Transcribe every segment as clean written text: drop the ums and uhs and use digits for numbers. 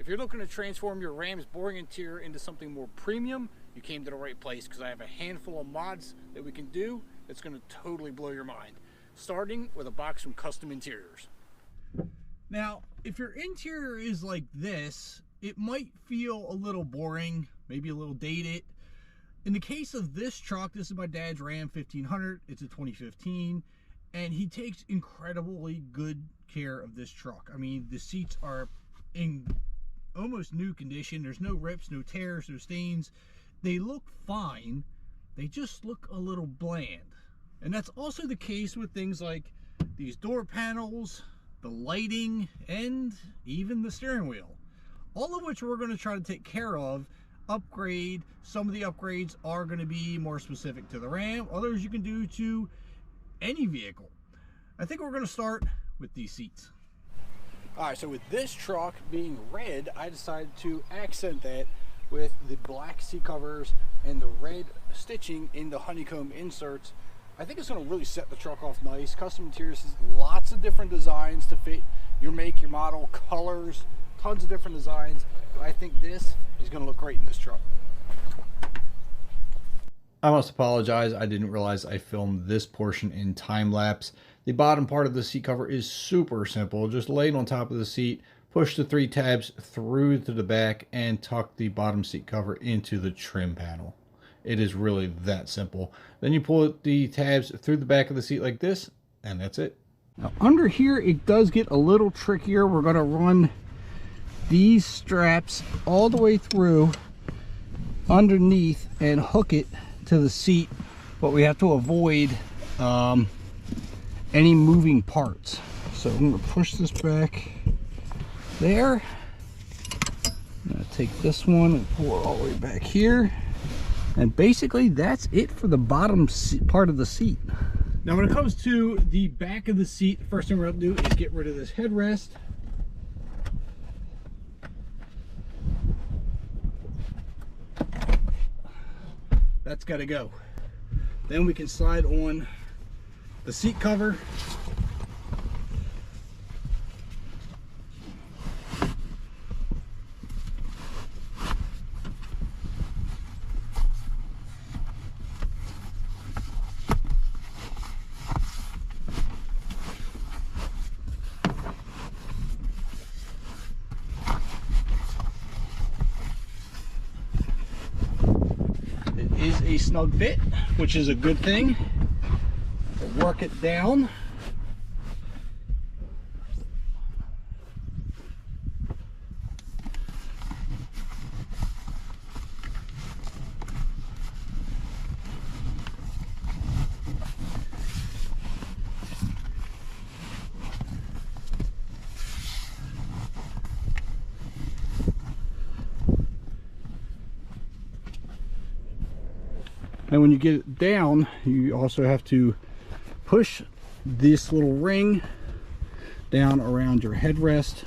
If you're looking to transform your Ram's boring interior into something more premium, you came to the right place, because I have a handful of mods that we can do that's going to totally blow your mind. Starting with a box from Kustom Interiors. Now, if your interior is like this, it might feel a little boring, maybe a little dated. In the case of this truck, this is my dad's Ram 1500. It's a 2015, and he takes incredibly good care of this truck. I mean, the seats are in almost new condition. There's no rips, no tears, no stains. They look fine. They just look a little bland. And that's also the case with things like these door panels, the lighting, and even the steering wheel. All of which we're going to try to take care of, upgrade. Some of the upgrades are going to be more specific to the Ram. Others you can do to any vehicle. I think we're going to start with these seats. Alright, so with this truck being red, I decided to accent that with the black seat covers and the red stitching in the honeycomb inserts. I think it's going to really set the truck off nice. Kustom Interiors has lots of different designs to fit your make, your model, colors, tons of different designs. But I think this is going to look great in this truck. I must apologize, I didn't realize I filmed this portion in time lapse. The bottom part of the seat cover is super simple. Just lay it on top of the seat, push the 3 tabs through to the back, and tuck the bottom seat cover into the trim panel. It is really that simple. Then you pull the tabs through the back of the seat like this, and that's it. Now under here it does get a little trickier. We're going to run these straps all the way through underneath and hook it to the seat, but we have to avoid any moving parts. So I'm going to push this back there. I'm going to take this one and pull it all the way back here. And basically that's it for the bottom part of the seat. Now when it comes to the back of the seat, the first thing we're going to do is get rid of this headrest. That's got to go. Then we can slide on the seat cover. Is a snug fit, which is a good thing. Work it down. And when you get it down, you also have to push this little ring down around your headrest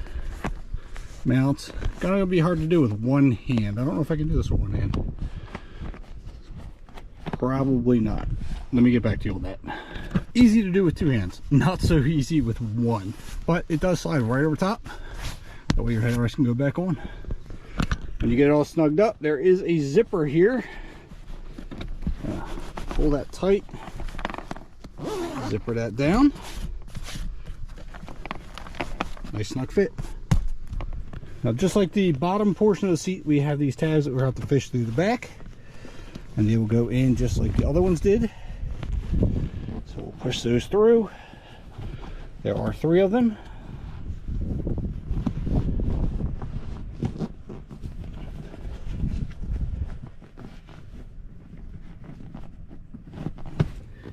mounts. Gonna be hard to do with one hand. I don't know if I can do this with one hand. Probably not. Let me get back to you on that. Easy to do with 2 hands, not so easy with one. But it does slide right over top. That way your headrest can go back on. When you get it all snugged up, there is a zipper here. Pull that tight, zipper that down. Nice snug fit. Now just like the bottom portion of the seat, we have these tabs that we'll have to fish through the back, and they will go in just like the other ones did. So we'll push those through. There are 3 of them.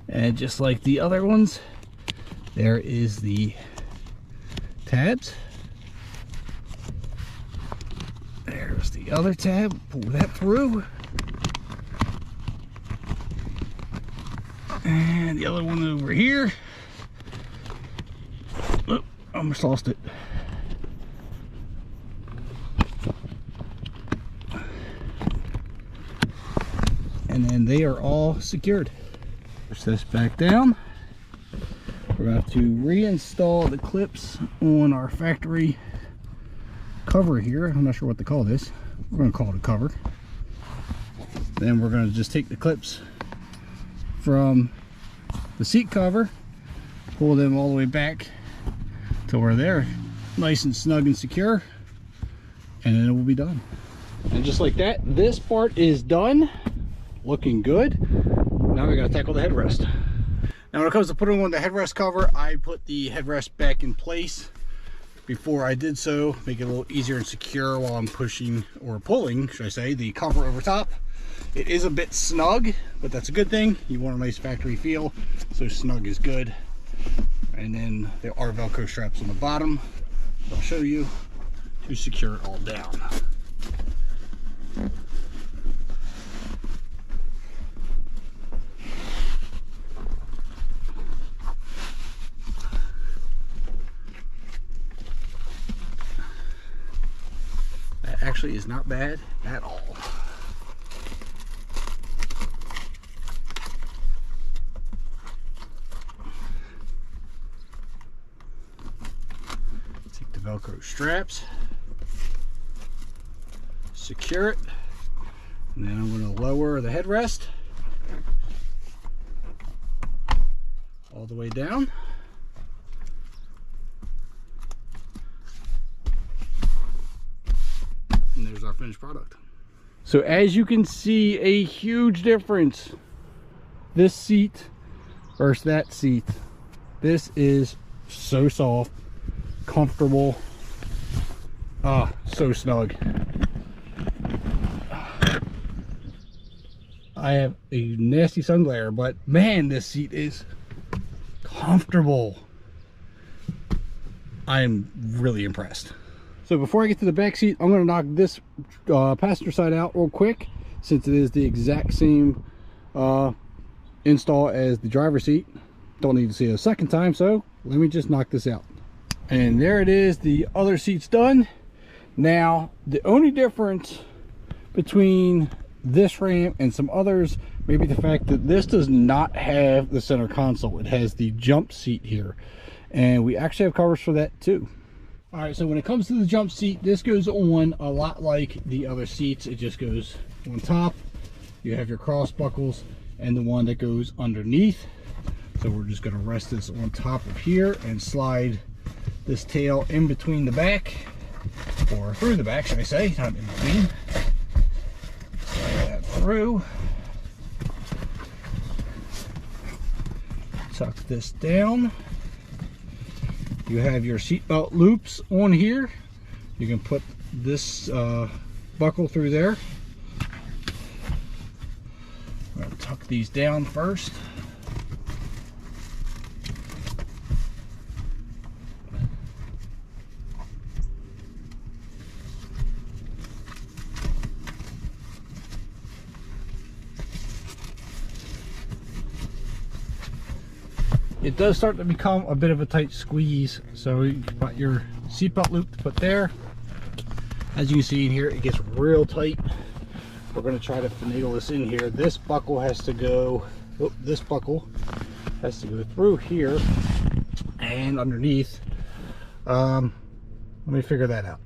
And just like the other ones, there is the tabs. There's the other tab. Pull that through. And the other one over here. Oh, I almost lost it. And then they are all secured. Push this back down. We're going to have to reinstall the clips on our factory 1500 Ram. cover here. I'm not sure what to call this. We're going to call it a cover. Then we're going to just take the clips from the seat cover, pull them all the way back to where they're nice and snug and secure, and then it will be done. And just like that, this part is done, looking good. Now we got to tackle the headrest. Now when it comes to putting on the headrest cover, I put the headrest back in place before I did so, make it a little easier and secure while I'm pushing, or pulling, should I say, the cover over top. It is a bit snug, but that's a good thing. You want a nice factory feel, so snug is good. And then there are Velcro straps on the bottom. I'll show you to secure it all down. That actually is not bad at all. Take the Velcro straps, secure it, and then I'm going to lower the headrest all the way down. And there's our finished product. So as you can see, a huge difference. This seat versus that seat. This is so soft, comfortable, so snug. I have a nasty sun glare, but man, this seat is comfortable. I'm really impressed. So before I get to the back seat, I'm going to knock this passenger side out real quick, since it is the exact same install as the driver's seat. Don't need to see it a second time, so let me just knock this out. And there it is, the other seat's done. Now, the only difference between this ramp and some others may be the fact that this does not have the center console. It has the jump seat here, and we actually have covers for that too. All right, so when it comes to the jump seat, this goes on a lot like the other seats. It just goes on top. You have your cross buckles and the one that goes underneath. So we're just going to rest this on top of here and slide this tail in between the back, or through the back, should I say, not in between. Slide that through. Tuck this down. You have your seatbelt loops on here. You can put this buckle through there. I'm going to tuck these down first. It does start to become a bit of a tight squeeze, so you've got your seatbelt loop to put there. As you can see in here, it gets real tight. We're going to try to finagle this in here. This buckle has to go, this buckle has to go through here and underneath. Let me figure that out.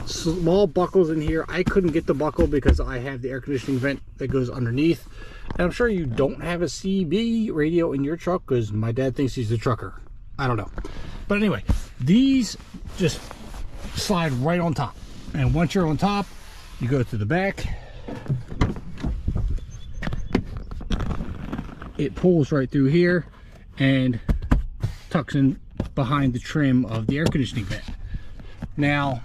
Small buckles in here. I couldn't get the buckle because I have the air conditioning vent that goes underneath. And I'm sure you don't have a CB radio in your truck because my dad thinks he's a trucker. I don't know. But anyway, these just slide right on top. And once you're on top, you go to the back. It pulls right through here and tucks in behind the trim of the air conditioning vent. Now,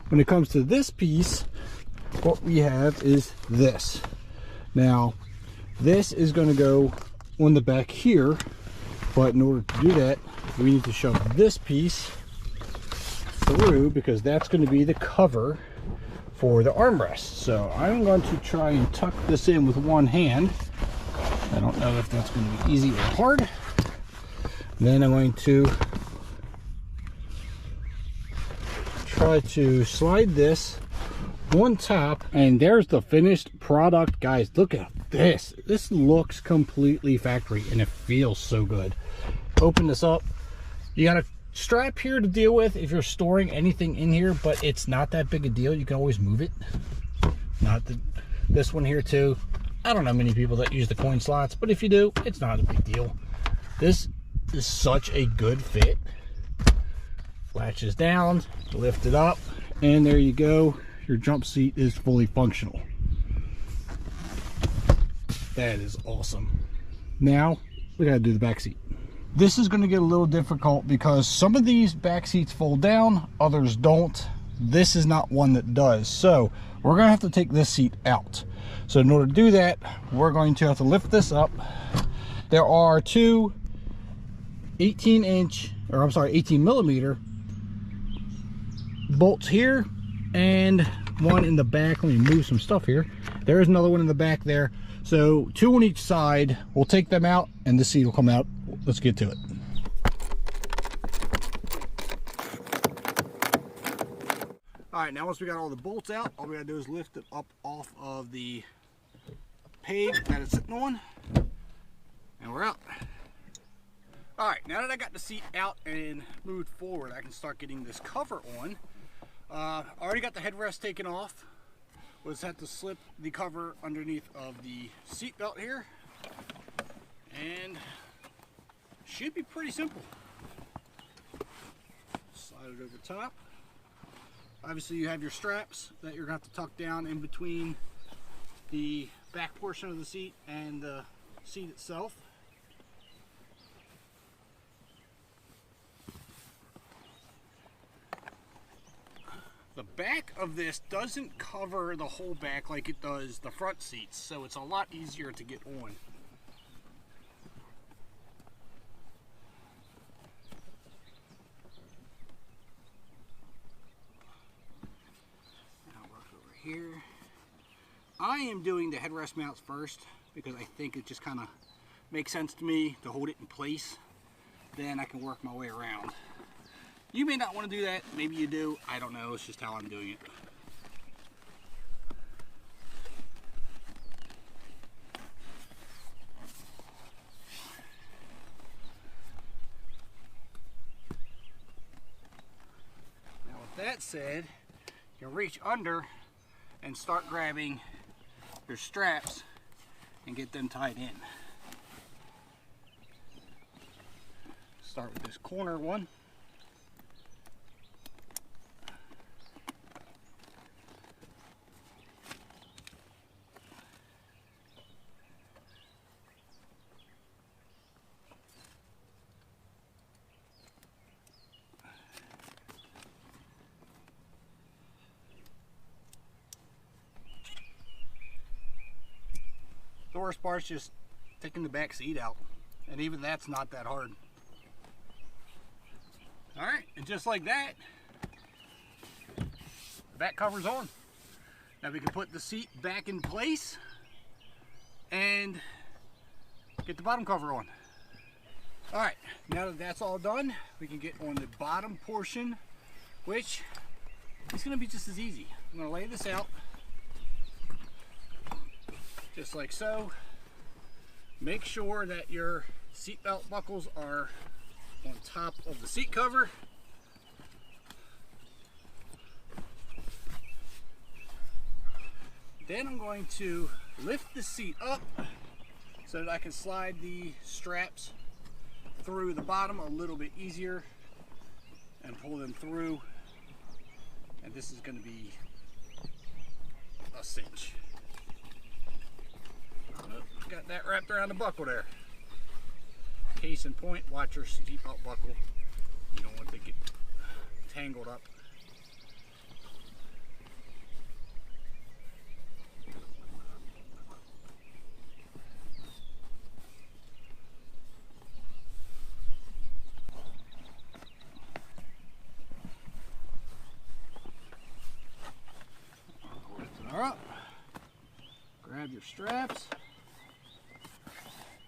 when it comes to this piece, what we have is this. Now, this is going to go on the back here, but in order to do that, we need to shove this piece through because that's going to be the cover for the armrest. So I'm going to try and tuck this in with one hand. I don't know if that's going to be easy or hard. Then I'm going to try to slide this on top, and there's the finished product. Guys, look at this. This looks completely factory and it feels so good. Open this up. You gotta strap here to deal with if you're storing anything in here, but it's not that big a deal. You can always move it. This one here too. I don't know many people that use the coin slots, but if you do, it's not a big deal. This is such a good fit. Latches down, lift it up, and there you go. Your jump seat is fully functional. That is awesome. Now we gotta do the back seat. This is going to get a little difficult because some of these back seats fold down, others don't. This is not one that does. So we're going to have to take this seat out. So in order to do that, we're going to have to lift this up. There are two 18 millimeter bolts here and one in the back. Let me move some stuff here. There is another one in the back there. So two on each side. We'll take them out and the seat will come out. Let's get to it. All right, now once we got all the bolts out, all we gotta do is lift it up off of the peg that it's sitting on, and we're out. All right, now that I got the seat out and moved forward, I can start getting this cover on. I already got the headrest taken off. We'll just have to slip the cover underneath of the seat belt here, and should be pretty simple. Slide it over top. Obviously you have your straps that you're going to have to tuck down in between the back portion of the seat and the seat itself. The back of this doesn't cover the whole back like it does the front seats, so it's a lot easier to get on. Here. I am doing the headrest mounts first because I think it just kind of makes sense to me to hold it in place. Then I can work my way around. You may not want to do that. Maybe you do. I don't know. It's just how I'm doing it. Now with that said, you can reach under and start grabbing your straps and get them tied in. Start with this corner one. The worst part is just taking the back seat out, and even that's not that hard. All right, and just like that, the back cover's on. Now we can put the seat back in place and get the bottom cover on. All right, now that that's all done, we can get on the bottom portion, which is going to be just as easy. I'm going to lay this out just like so. Make sure that your seat belt buckles are on top of the seat cover. Then I'm going to lift the seat up so that I can slide the straps through the bottom a little bit easier and pull them through. And this is going to be a cinch. Got that wrapped around the buckle there. Case in point, watch your seatbelt buckle. You don't want to get tangled up. Lift it up. Grab your straps.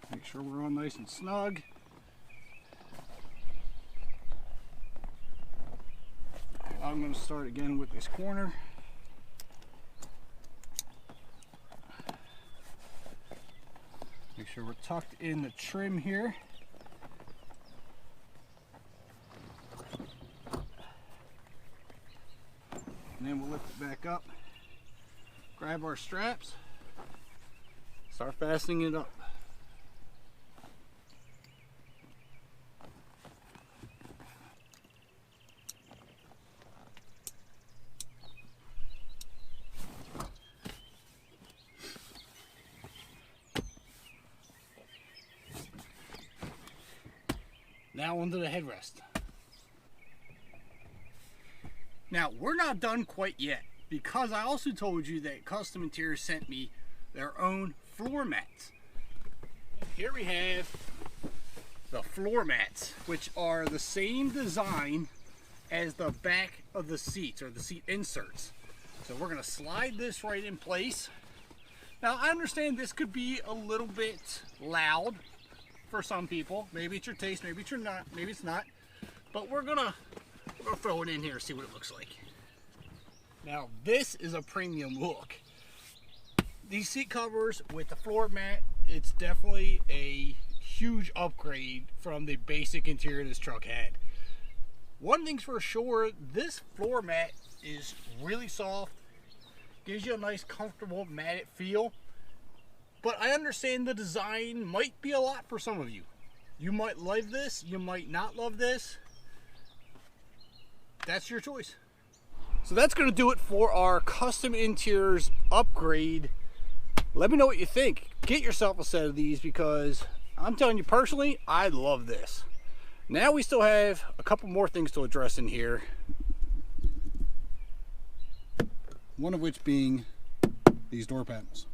Make sure we're on nice and snug. I'm going to start again with this corner. Make sure we're tucked in the trim here. And then we'll lift it back up, grab our straps, start fastening it up. Now onto the headrest. Now we're not done quite yet, because I also told you that Kustom Interiors sent me their own floor mats. Here we have the floor mats, which are the same design as the back of the seats, or the seat inserts. So we're going to slide this right in place. Now I understand this could be a little bit loud for some people. Maybe it's your taste, maybe it's not, maybe it's not. But we're gonna throw it in here and see what it looks like. Now this is a premium look. These seat covers with the floor mat, it's definitely a huge upgrade from the basic interior this truck had. One thing's for sure, this floor mat is really soft, gives you a nice comfortable matted feel. But I understand the design might be a lot for some of you. You might love this, you might not love this. That's your choice. So that's going to do it for our Kustom Interiors upgrade. Let me know what you think. Get yourself a set of these, because I'm telling you personally, I love this. Now we still have a couple more things to address in here. One of which being these door panels.